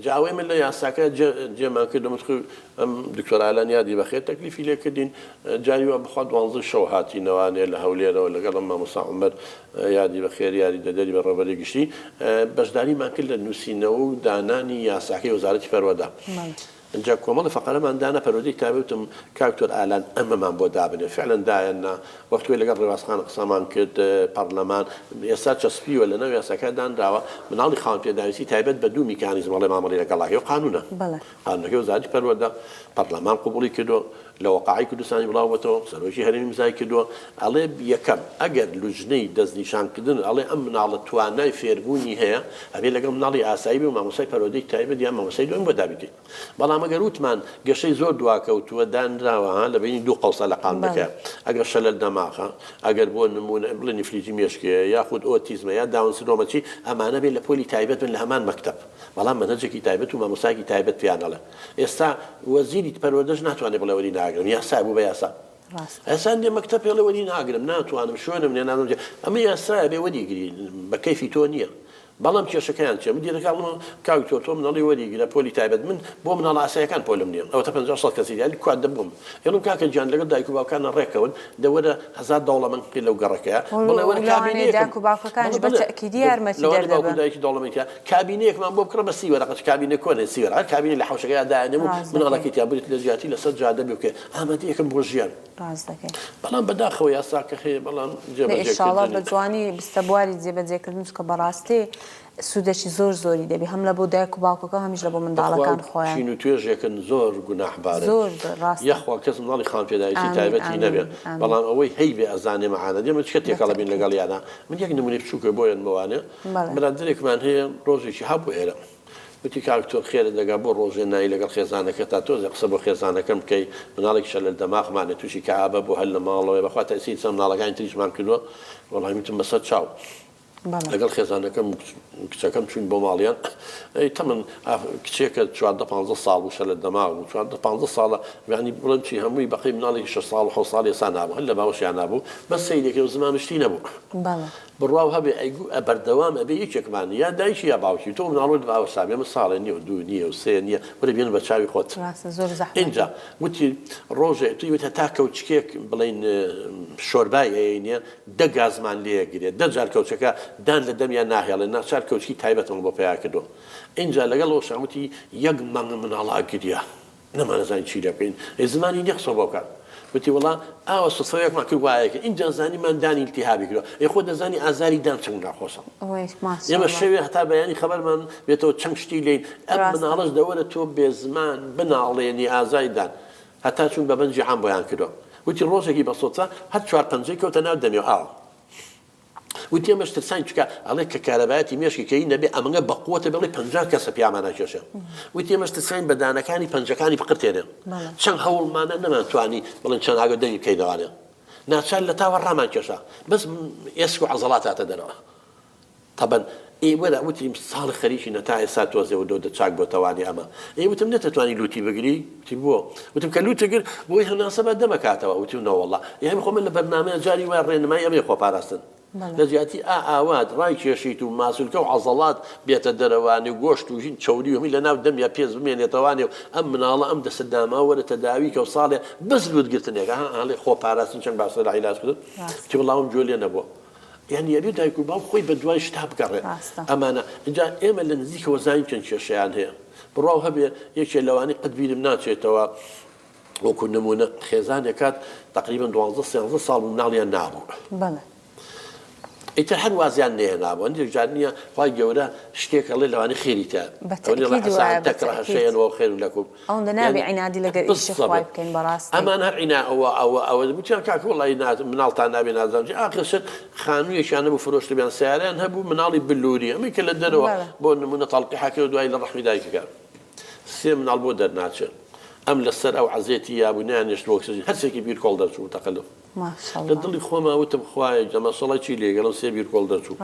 جاوي من لا ياساك جما كده مدخل دكتور علان يادي بخير تكليفي لك الدين جاري وبخد وانظر شوهاتي نواني لهوليرا ولا قال ما مصا عمر يادي بخير يادي ددري بالربري قشتي باش داري ما كل النسينو داناني ياساك وزارة فرودا جا كومال فقرة من دانا برودي كتابتهم كاكتور اعلان من بودابني فعلا داينا وقت ولا قرر واسخان قسمان كد برلمان يسات شسبي ولا نو يساك دان داوا من علي خان في دايسي تايبت بدو ميكانيزم ولا ما عملي لك الله يو قانونا قانونا كيو زاد برودا برلمان قبولي كدو لو وقعي كدو ساني بلاوتو سروشي هرمي مزاي كدو علي بيكم اگر لجني دز نشان كدن علي امن على تواناي فيربوني هي ابي لقم من علي اسايبي وما مساي برودي تايبت يا ما مساي دو بودابي بلا ما قروتمان قشي زور دواكوت ودان راوا لبين دو قوس على قامك اگر شلل دماغه اگر بون نمونه بلني فليجي ميشكي ياخذ اوتيزم يا داون سيندروم شي امانه بين لبولي تايبت من الهمان مكتب والله منهجك تايبت وما مساكي تايبت في انا استا وزيري تبرودج ناتواني بلا ولي ناقرم يا سابو بياسا اسا عندي مكتب يلا ولي ناقرم ناتوانم شلون من انا اما يا سابي ودي بكيفي تونيه بەڵام کێشەکەیان چێ من دیرەکەڵم کاوتۆ تۆ منەڵی وەریگرە پۆلی تایبەت من بۆ مناڵ ئاسایەکان پۆلم نییە ئەوە تا 50 کەسی یانی کوات دەبووم ێڵم کاکە گیان لەگەڵ دایک و باوکانە ڕێکەون دەوەرە 1000 دەوڵەمەندی لەو گەڕەکەیە بڵێ وەرە کابینەیە دایک و باوکەکانش بەتەئکیدی یارمەتی دەردەبن دایکی دەوڵەمەندیە کابینەیەکمان بۆ بکڕە بە سی وەرەقەت کابینە کۆنێ سی وەرەقەت کابینە لە حوشەکەیدا دایانێبوو مناڵەکەی تیا بریت لە زیاتی لەسەر جادە بێ بکە ئامادەیەکەم بۆ ژیان ڕاست دەکەی بەڵام بەداخەوە یاساکە هەیە بەڵام ئینشاڵڵا بە جوانی بستەبواری جێبەجێکردن کە بەڕاستی سوودێکی زۆری دەبێ هەم لە بۆ دایک و باوکەکە هەمیش لە بۆ منداڵەکان خۆیان چین و توێژێکن زۆر گوناحبارن زۆر ڕاست یەخوا کەس منداڵی خان پێداویستی تایبەتی نەبێت بەڵام ئەوەی هەی بێ ئەزانێ مەعانە دێمە چ تێکەڵە بین لەگەڵ یانە من یەک نمونەی بچووکە بۆیان بەوانێ برادرێکمان هەیە ڕۆژێکی هەبوو ئێرە وتی کاکتۆر خێرە دەگا بۆ ڕۆژێ نایی لەگەڵ خێزانەکە تا تۆزە قسە بۆ خێزانەکەم بکەی مناڵێکی شە لە دەماغمانێ تووشی کەعابە بۆ هەل لە ماڵەوەی بەخوا تەسی چەند مناڵەکانی تریشمان کردووە وەڵامی وتم بەسەر چاو لەگەڵ خێزانەکەم کچەکەم چوین بۆ ماڵیان تەمەن کچێکە 14-15 ساڵ وشە لە دەماغ و 14-15 ساڵە یعنی بڵێن چی هەمووی بەقی مناڵێکی 6 ساڵ و 7 ساڵ ێستا نابوو هەر لە باوەشیان نابوو بەس سەیرێکی و زمانشتی نەبوو بڕواو هەبێ ئەیگو بەردەوام ئەبێ یەکێکمان یا دایکی یا باوکی تۆ مناڵۆت باوەسابێ ئەمە ساڵێ نییە و دوو نییە و سێ نییە وەرە بێنە بە چاوی خۆت اینجا وتی ڕۆژێ توی وتە تا کەوچکێک بڵین شۆربای ئەینە دە گازمان لێگرێت دە جار کەوچەکە دان لە دەمیان ناهێڵێ ناچار کەوچکی تایبەتەوە بۆ پیا کردو اینجا لەگەڵ ئەوشاوتی یەک مانگ مناڵا گریا نەمانەزانین چی لێ بکەین زمانی نییە قسە بۆ بکات وتی وڵا ئاوە سوفەیەکمان کرد وایەکە اینجا زانیمان دانی التیهابی کردووە خۆ دەزانی ئازاری دان چەند ناخۆشە ئێمە شەوێ هەتا بەیانی خەبەرمان بێتەوە چەند شتی لێین ئەم مناڵەش دەوەرە تۆ بێزمان بناڵێنی ئازاری دان هەتا چون بە بەنجی عام بۆیان کردووە وتی ڕۆژێکی بەسۆچە هەر 4-5 کەوتە ناو دەمێ ئاوە وتی ئەمەش ترسانی چکە ئەڵێ کە کارەبایەتی مێشکەکەی نەبێ ئەمەگە بەقووەتە بڵێ 50 کەسە پیامانە کێشە وتی ئەمەش ترسانی بەدانەکانی پەنجەکانی بقرتێنێ چەند هەوڵمانە نەمانتوانی بڵێن چەند ئاگە دەنگی بکەینەوانێ ناچار لە تاوە ڕامان کێشە بەس ئێسک و عەزەڵات هاتە دەرەوە طبعا وەرە وتی ساڵی خەریکی نەتا ئێستا تۆزێەوە دۆ دەچاک بۆ تەوانی ئەمە وتم نەتەتوانی لوتی بگری وتی بۆ وتم کە لوتەگر بۆی هەناسەبە دەمەکاتەوە وتی نەوەڵڵا یعنی خۆ من لە بەرنامەیە جاری وای ڕێنمای ئەمێ خۆپاراستن لە جیاتی ئاوات ڕای کێشیت و ماسولکە و عەزەڵات بێتە دەرەوانی و گۆشت و ژین چەوری و هەمی لە ناو دەمیا پێز بمێنێتەوانێ و ئەم مناڵە ئەم دەسە داما وەرە تەداوی کە و ساڵێ بەس لوتگرتنێکە هەڵێ خۆپاراستن چەند باشتر لە عیلاج کردن تی وەڵاوم جۆ لێ نەبووە یعنی یەبێ دایک و باوک خۆی بە دوای شتا بگەڕێت ئەمانە اینجا ئێمە لە نزیکەوە زانین چەند کێشەیان هەیە بڕاو هەبێ یەکێ لەوانی قەت بیرم ناچێتەوە وەکو نمونە خێزانێکات تقریبا 12-13 ساڵ مناڵیان نابوو ئیتر هەر وازیان نێنابوو ئەندێک جار نییە خی گەورە شتێکەڵێ لەوانی خێریتە تەکڕە شەیەنەوە خێر لەکوم ئەمان هەر عینا ئەوە بوتیان کاکە وڵی مناڵتان نابێ نازانجی ئاخرشت خانوویەکیانە بوو فرۆشت بیان سیاریان هەبوو مناڵی بلووری ئەمەی کە لە دەرەوە بۆ نمونە تەڵقی حەکەوە دوای لە ڕەحمی دایکەکە سێ مناڵ بۆ دەرناچێت ئەم لەسەر ئەو عەزێتی یابوونیان نێشت ئۆکسیژن هەرسێکی بیر کۆڵ دەرچوو تەقەلف لە دڵی خۆما وتم خوایە جەمە سەڵی چی لێگەڵم سێ بیر کۆڵ دەرچوو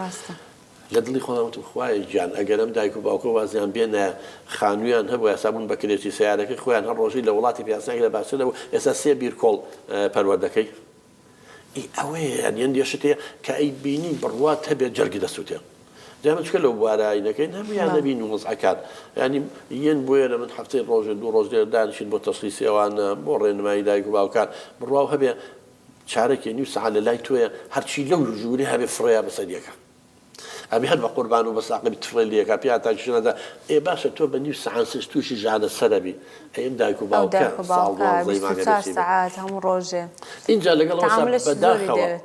لە دڵی خۆما وتم خوایە گیان ئەگەر ئەم دایک و باوکە وازیان بێنە خانوویان هەبوو یاسابوون بە کرێکی سیارەکەی خۆیان هەر ڕۆژی لە وڵاتی پیاسەکە لە باشترەوە ئێستا سێ بیر کۆڵ پەروەردەکەی ئەوەیە یان دێشت هەیە کە ئەی بینی بڕوات هەبێت جەرگی دەسووتێ دائما تشكل لو بوارعينكين هم يعني بين ومصعكات يعني ين بوير من حفتين روز دو روز دانشين بتصليسي وانا بورين ما يدايق باوكان برواو هبي شارك نيوس على لايتويا هرشي لو جوري هبي فريا بصديقك أبي هذا قربان وبس عقب تفرن ليك أبي أتاكشنا هذا إيه باشا تو بنيوس عن سستوشي على السربي أي دايكو باوكا صالون زي ما قلت ساعات هم روجة إن جا لقلا وصاب بداخل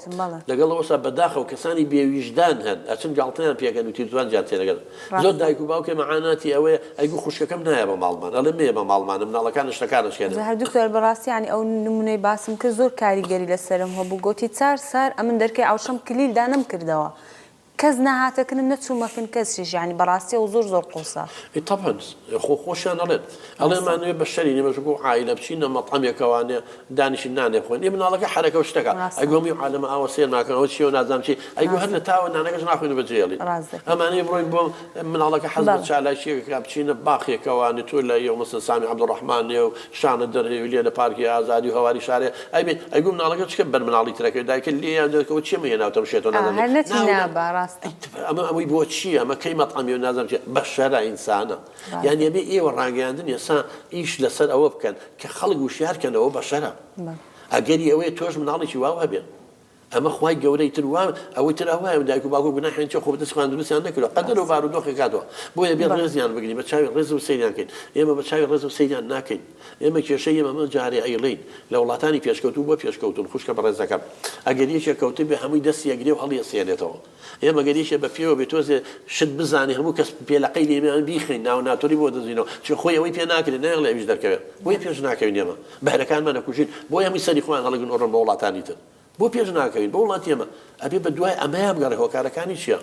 لقلا وصاب بداخل وكساني بيوجدان هن عشان جالتنا بيا كانوا تيجوان جالتنا لقلا زود دايكو باوكا معاناتي أوي أيقو خش كم نهاية بمالمان أنا مية بمالمان من الله كان اشتكارش كذا زهر دكتور براسي يعني أو نموني باسم كزور كاريجري للسلام هو بقولي صار أمن دركي عوشم كليل دانم كردوا كزنا هاتكن نتشو ما فين كزش يعني براسي وزور زور قوسا. طبعا خوش أنا لين. الله ما نبي بشريني مش بقول عائلة بشينا مطعم يكواني دانش النان يخون. ابن الله كحركة واشتكى. أقوم يعلم أوسير ما كان وشيء ونازم شيء. أقول هذا تاون أنا كش ناخذ بجيلي. أما أنا يبرون بوم من الله كحزب شعلا شيء بشينا باخي كواني تقول يوم مثل سامي عبد الرحمن يو شان الدري ولينا باركي آزادي وهواري شارع. أبي أقول من الله كشكبر من الله ترى كذا كل اللي عندك وشيء ما يناو تمشيتون هذا. هالنتيجة براسي. أما أبوي بوتشي أما كي مطعم ينازم بشرة إنسانة يعني يبي إيه والراجع عندنا يسا إيش لسر أو بكن كخلق وشهر كان أو بشرة أجري أوي توش من على شيء وابه أما خواي جوري تروى أو تروى ودايكو باكو بنا حين شو خبز خان دروس عندك كله قدروا بارودو خكاتوا بويا بيرز يعني بقولي بتشاوي الرز وسيدان كين يا بتشاوي الرز وسيدان ناكين يا ما شيء ما جاري أيلين لو لا تاني فيش كوتوبة فيش كوتون خوش كبر الزكاة أجريش كوتوبة همي دس يجري وحلي الصيانته يا ما قريش بفيو بتوز شد بزاني هم كسب بيلاقي لي بيخين أو ناتوري بود زينو شو خويا وين بيناكل ناقل يجدر كبير وين بيش ناكل يا ما بحر كان ما نكوشين بويا ميسالي خوان هلا جن أورن بولا تاني بو بيش ناكل بولا تيما أبي بدواء أمام قال هو كاركاني شيء